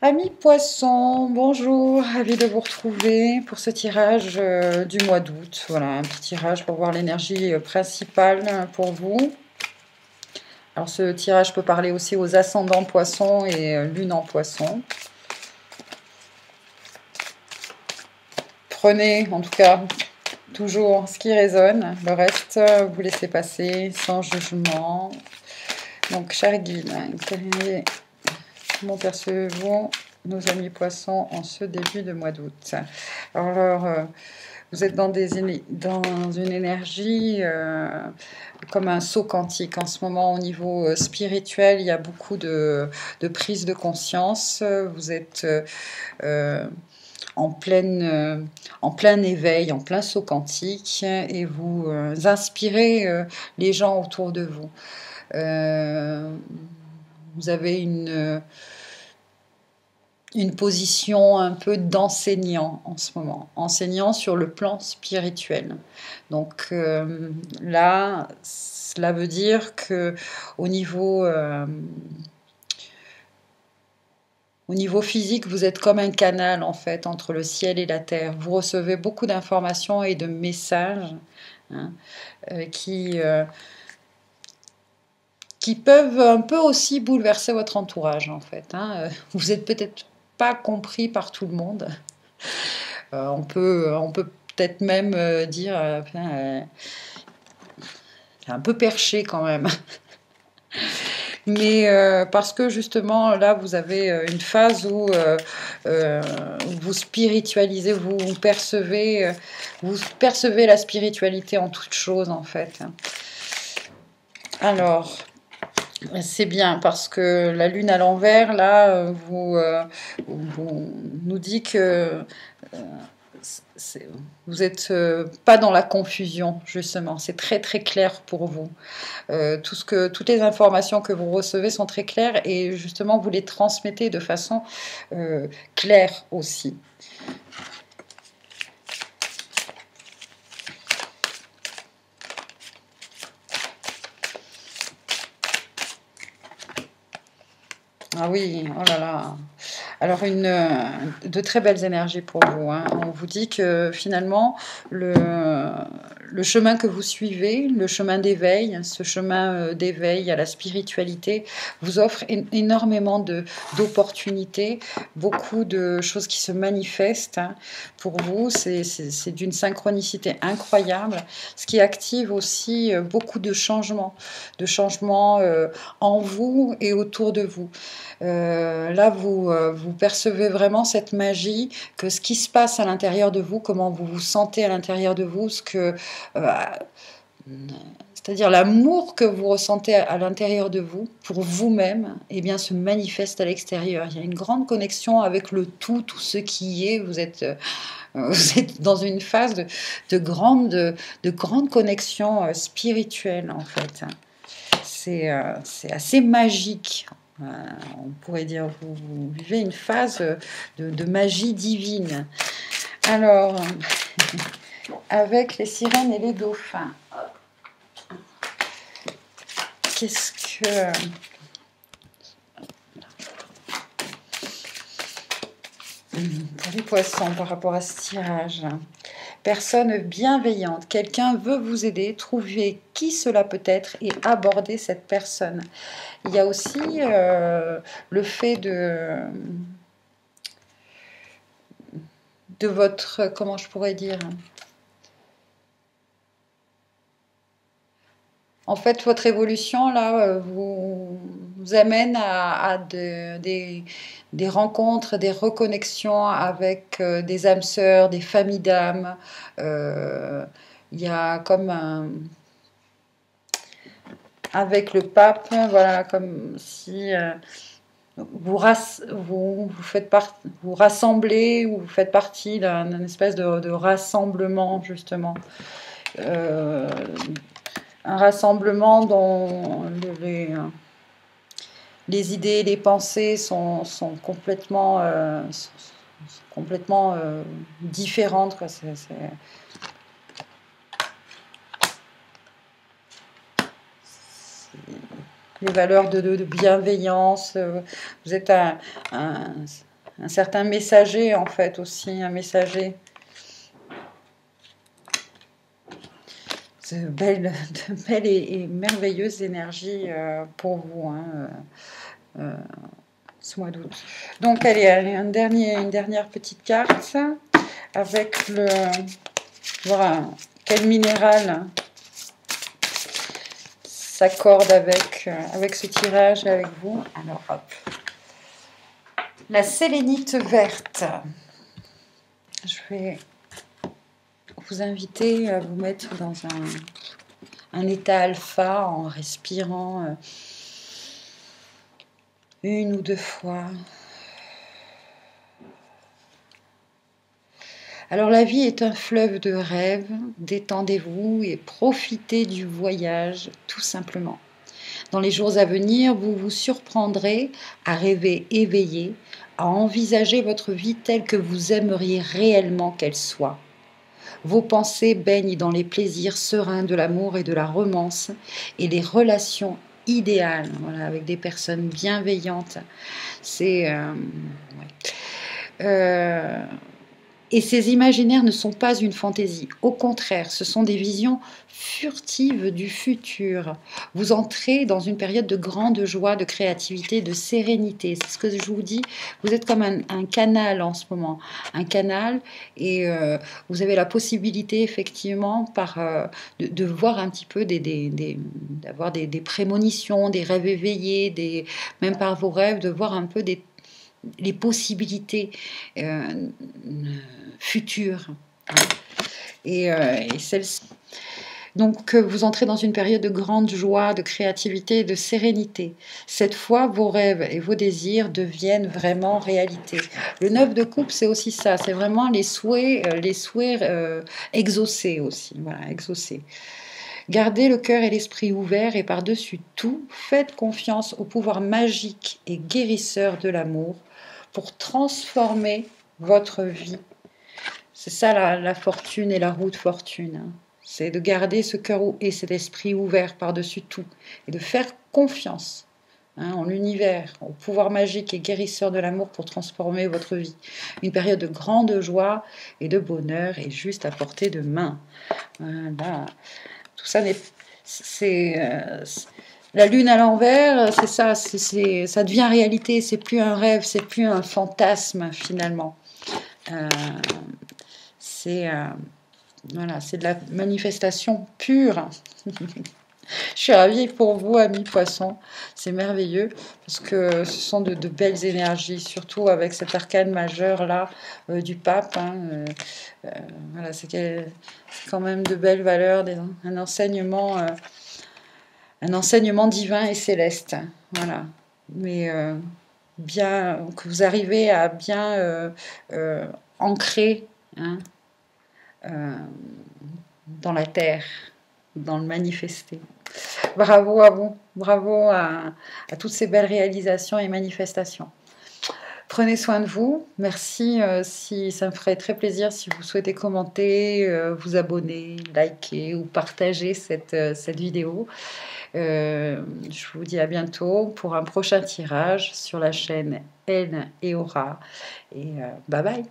Amis poissons, bonjour, ravi de vous retrouver pour ce tirage du mois d'août. Voilà, un petit tirage pour voir l'énergie principale pour vous. Alors ce tirage peut parler aussi aux ascendants poissons et lune en poisson. Prenez en tout cas toujours ce qui résonne, le reste vous laissez passer sans jugement. Donc chers guides, comment percevez-vous nos amis poissons en ce début de mois d'août? Alors, vous êtes dans une énergie comme un saut quantique en ce moment au niveau spirituel. Il y a beaucoup de prise de conscience. Vous êtes en plein éveil, en plein saut quantique, et vous inspirez les gens autour de vous. Vous avez une position un peu d'enseignant en ce moment, enseignant sur le plan spirituel. Donc là, cela veut dire que au niveau physique, vous êtes comme un canal en fait entre le ciel et la terre. Vous recevez beaucoup d'informations et de messages hein, qui peuvent un peu aussi bouleverser votre entourage en fait. Hein. Vous êtes peut-être pas compris par tout le monde. On peut peut-être même dire c'est un peu perché quand même. Mais parce que justement là vous avez une phase où vous spiritualisez, vous percevez la spiritualité en toute chose en fait. Alors c'est bien parce que la lune à l'envers, là, vous nous dit que vous n'êtes pas dans la confusion, justement. C'est très très clair pour vous. Toutes les informations que vous recevez sont très claires et justement vous les transmettez de façon claire aussi. Ah oui, oh là là. Alors, de très belles énergies pour vous. Hein. On vous dit que finalement, le chemin que vous suivez, le chemin d'éveil, ce chemin d'éveil à la spiritualité, vous offre énormément d'opportunités, beaucoup de choses qui se manifestent hein, pour vous. C'est d'une synchronicité incroyable, ce qui active aussi beaucoup de changements en vous et autour de vous. Là, vous percevez vraiment cette magie, que ce qui se passe à l'intérieur de vous, comment vous vous sentez à l'intérieur de vous, c'est-à-dire l'amour que vous ressentez à l'intérieur de vous, pour vous-même, eh bien, se manifeste à l'extérieur. Il y a une grande connexion avec le tout ce qui est. Vous êtes dans une phase de grande connexion spirituelle, en fait. C'est assez magique. On pourrait dire, vous vivez une phase de magie divine. Alors, avec les sirènes et les dauphins, qu'est-ce que... Pour les poissons, par rapport à ce tirage, personne bienveillante, quelqu'un veut vous aider, trouvez qui cela peut être et abordez cette personne. Il y a aussi le fait de votre, comment je pourrais dire, en fait, votre évolution, là, vous amène à des rencontres, des reconnexions avec des âmes sœurs, des familles d'âmes. Il y a comme avec le pape, voilà, comme si vous rassemblez ou vous faites partie d'un espèce de rassemblement, justement. Euh, un rassemblement dont les idées, les pensées sont complètement différentes. Quoi. Les valeurs de bienveillance. Vous êtes un certain messager en fait aussi, un messager. De belles et merveilleuses énergies pour vous ce mois d'août. Donc allez, une dernière petite carte avec le... Voilà, quel minéral s'accorde avec ce tirage avec vous. Alors hop. La sélénite verte. Je vais vous inviter à vous mettre dans un état alpha en respirant une ou deux fois. Alors la vie est un fleuve de rêves, détendez-vous et profitez du voyage tout simplement. Dans les jours à venir, vous vous surprendrez à rêver éveillé, à envisager votre vie telle que vous aimeriez réellement qu'elle soit. Vos pensées baignent dans les plaisirs sereins de l'amour et de la romance et les relations idéales, voilà, avec des personnes bienveillantes. C'est... Et ces imaginaires ne sont pas une fantaisie. Au contraire, ce sont des visions furtives du futur. Vous entrez dans une période de grande joie, de créativité, de sérénité. C'est ce que je vous dis. Vous êtes comme un canal en ce moment. Un canal et vous avez la possibilité effectivement de voir un petit peu d'avoir des prémonitions, des rêves éveillés, même par vos rêves, de voir un peu les possibilités futures. Et celles-ci. Donc, vous entrez dans une période de grande joie, de créativité et de sérénité. Cette fois, vos rêves et vos désirs deviennent vraiment réalité. Le 9 de coupe, c'est aussi ça. C'est vraiment les souhaits exaucés aussi. Voilà, exaucés. Gardez le cœur et l'esprit ouverts et par-dessus tout, faites confiance au pouvoir magique et guérisseur de l'amour pour transformer votre vie. C'est ça la fortune et la roue de fortune. C'est de garder ce cœur et cet esprit ouvert par-dessus tout et de faire confiance en l'univers, au pouvoir magique et guérisseur de l'amour pour transformer votre vie. Une période de grande joie et de bonheur est juste à portée de main. Voilà. Tout ça la lune à l'envers, c'est ça, ça devient réalité, c'est plus un rêve, c'est plus un fantasme finalement. Voilà, c'est de la manifestation pure. Je suis ravie pour vous, amis poissons. C'est merveilleux parce que ce sont de belles énergies, surtout avec cet arcane majeur là du pape. Voilà, c'est quand même de belles valeurs, un enseignement divin et céleste. Voilà, mais bien que vous arrivez à bien ancrer dans la terre, dans le manifester. Bravo à vous, bravo à toutes ces belles réalisations et manifestations. Prenez soin de vous. Merci. Ça me ferait très plaisir si vous souhaitez commenter, vous abonner, liker ou partager cette vidéo. Je vous dis à bientôt pour un prochain tirage sur la chaîne Haine et Aura. Et bye bye.